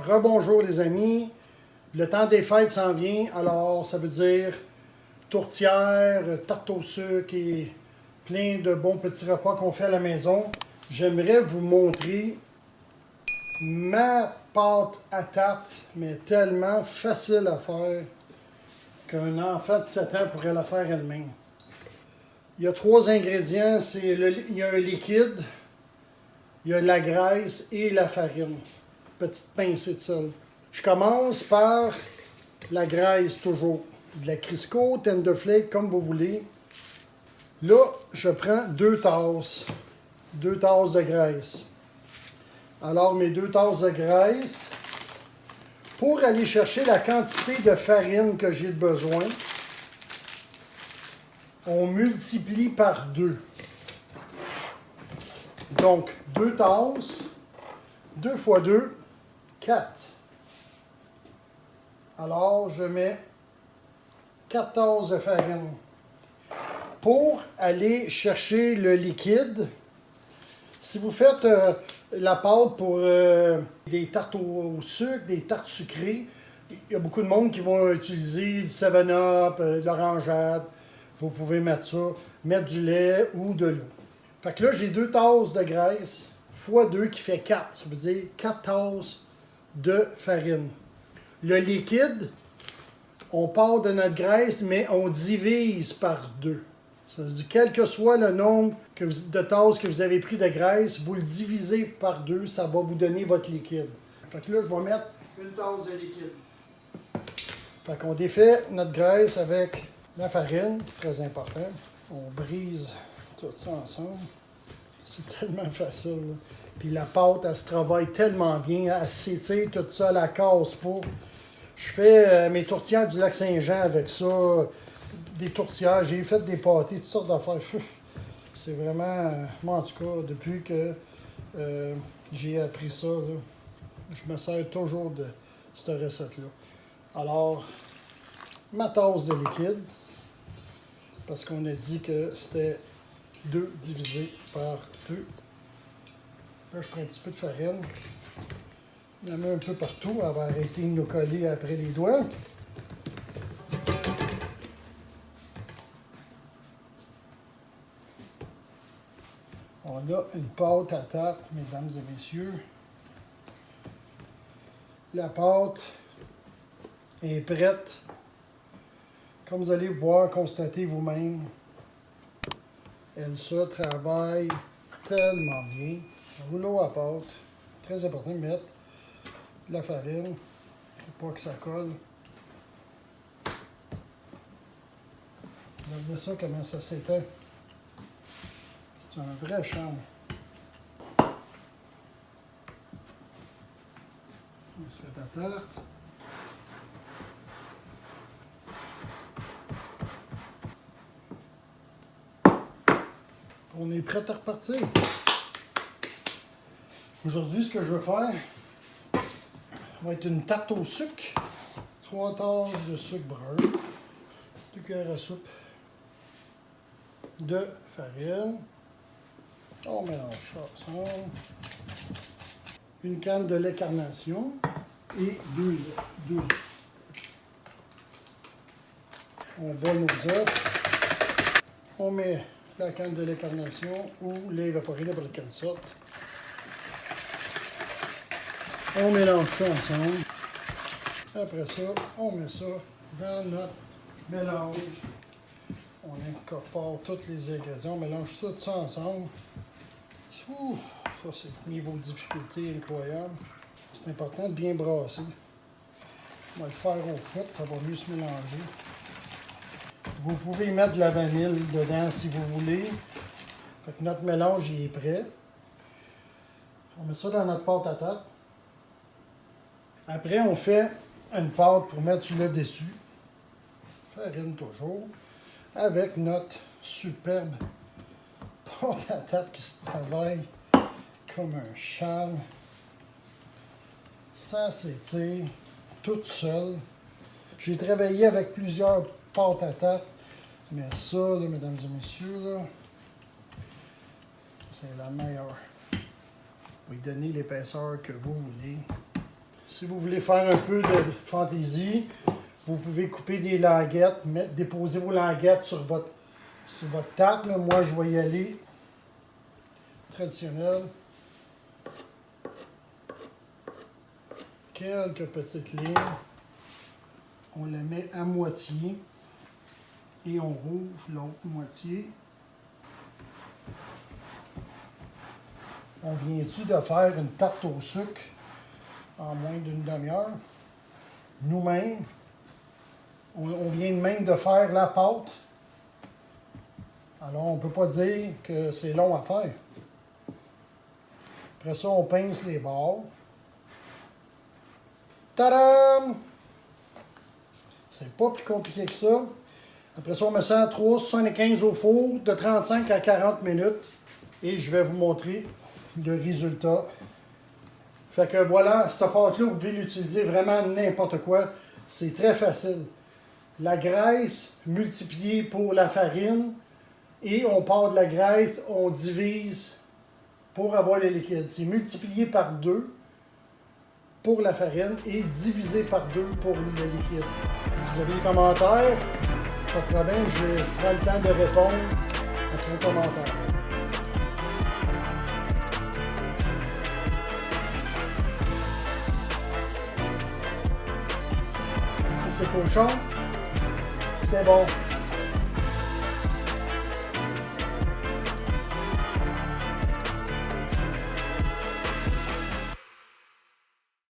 Rebonjour les amis, le temps des fêtes s'en vient, alors ça veut dire tourtière, tarte au sucre et plein de bons petits repas qu'on fait à la maison. J'aimerais vous montrer ma pâte à tarte, mais tellement facile à faire qu'un enfant de 7 ans pourrait la faire elle-même. Il y a 3 ingrédients, il y a un liquide, il y a la graisse et la farine. Petite pincée de sel. Je commence par la graisse toujours. De la Crisco, Tender Flake, comme vous voulez. Là, je prends 2 tasses. 2 tasses de graisse. Alors, mes 2 tasses de graisse, pour aller chercher la quantité de farine que j'ai besoin, on multiplie par 2. Donc, 2 tasses, 2 fois 2, 4. Alors, je mets 4 tasses de farine. Pour aller chercher le liquide, si vous faites la pâte pour des tartes au sucre, des tartes sucrées, il y a beaucoup de monde qui vont utiliser du 7-Up, de l'orangeade. Vous pouvez mettre ça, mettre du lait ou de l'eau. Fait que là, j'ai 2 tasses de graisse fois 2 qui fait 4. Ça veut dire 4 tasses de farine. Le liquide, on part de notre graisse, mais on divise par 2. Ça veut dire, quel que soit le nombre de tasses que vous avez pris de graisse, vous le divisez par 2, ça va vous donner votre liquide. Fait que là, je vais mettre une tasse de liquide. Fait qu'on défait notre graisse avec la farine, très important. On brise tout ça ensemble. C'est tellement facile, là. Puis la pâte, elle se travaille tellement bien, elle s'étire toute seule, elle casse pas. Je fais mes tourtières du lac Saint-Jean avec ça, des tourtières, j'ai fait des pâtés, toutes sortes d'affaires. C'est vraiment, moi en tout cas, depuis que j'ai appris ça, là, je me sers toujours de cette recette-là. Alors, ma tasse de liquide, parce qu'on a dit que c'était 2 divisé par 2. Là, je prends un petit peu de farine. Je la mets un peu partout. Elle va arrêter de nous coller après les doigts. On a une pâte à tarte, mesdames et messieurs. La pâte est prête. Comme vous allez pouvoir constater vous-même, elle se travaille tellement bien. Rouleau à pâte. Très important de mettre de la farine pour pas que ça colle. Regardez ça, comment ça s'éteint. C'est un vrai charme. On se fait la tarte. On est prêt à repartir. Aujourd'hui, ce que je veux faire va être une tarte au sucre. 3 tasses de sucre brun. 2 cuillères à soupe de farine. On mélange ça ensemble. Une canne de lait carnation et 2 œufs. On bat nos œufs. On met la canne de lait carnation ou lait évaporé, n'importe quelle sorte. On mélange ça ensemble. Après ça, on met ça dans notre mélange. On incorpore tous les ingrédients, on mélange tout ça ensemble. Ouh, ça, c'est niveau de difficulté incroyable. C'est important de bien brasser. On va le faire au foot, ça va mieux se mélanger. Vous pouvez mettre de la vanille dedans si vous voulez. Fait que notre mélange il est prêt. On met ça dans notre pâte à tarte. Après, on fait une pâte pour mettre sur le dessus. Farine toujours. Avec notre superbe pâte à tarte qui se travaille comme un charme. Ça s'étire toute seule. J'ai travaillé avec plusieurs pâtes à tarte, mais ça, là, mesdames et messieurs, là, c'est la meilleure. Vous lui donnez l'épaisseur que vous voulez. Si vous voulez faire un peu de fantaisie, vous pouvez couper des languettes, déposer vos languettes sur votre tarte. Là. Moi, je vais y aller traditionnel. Quelques petites lignes. On la met à moitié et on rouvre l'autre moitié. On vient-tu de faire une tarte au sucre en moins d'une demi-heure? Nous-mêmes, on vient même de faire la pâte. Alors, on ne peut pas dire que c'est long à faire. Après ça, on pince les bords. Tadam! C'est pas plus compliqué que ça. Après ça, on met ça à 375 au four de 35 à 40 minutes. Et je vais vous montrer le résultat. Fait que voilà, cette pâte-là, vous pouvez l'utiliser vraiment n'importe quoi. C'est très facile. La graisse multipliée pour la farine. Et on part de la graisse, on divise pour avoir le liquide. C'est multiplié par 2 pour la farine et divisé par 2 pour le liquide. Vous avez des commentaires? Pas de problème, je prends le temps de répondre à tous vos commentaires. Si c'est cochon, c'est bon.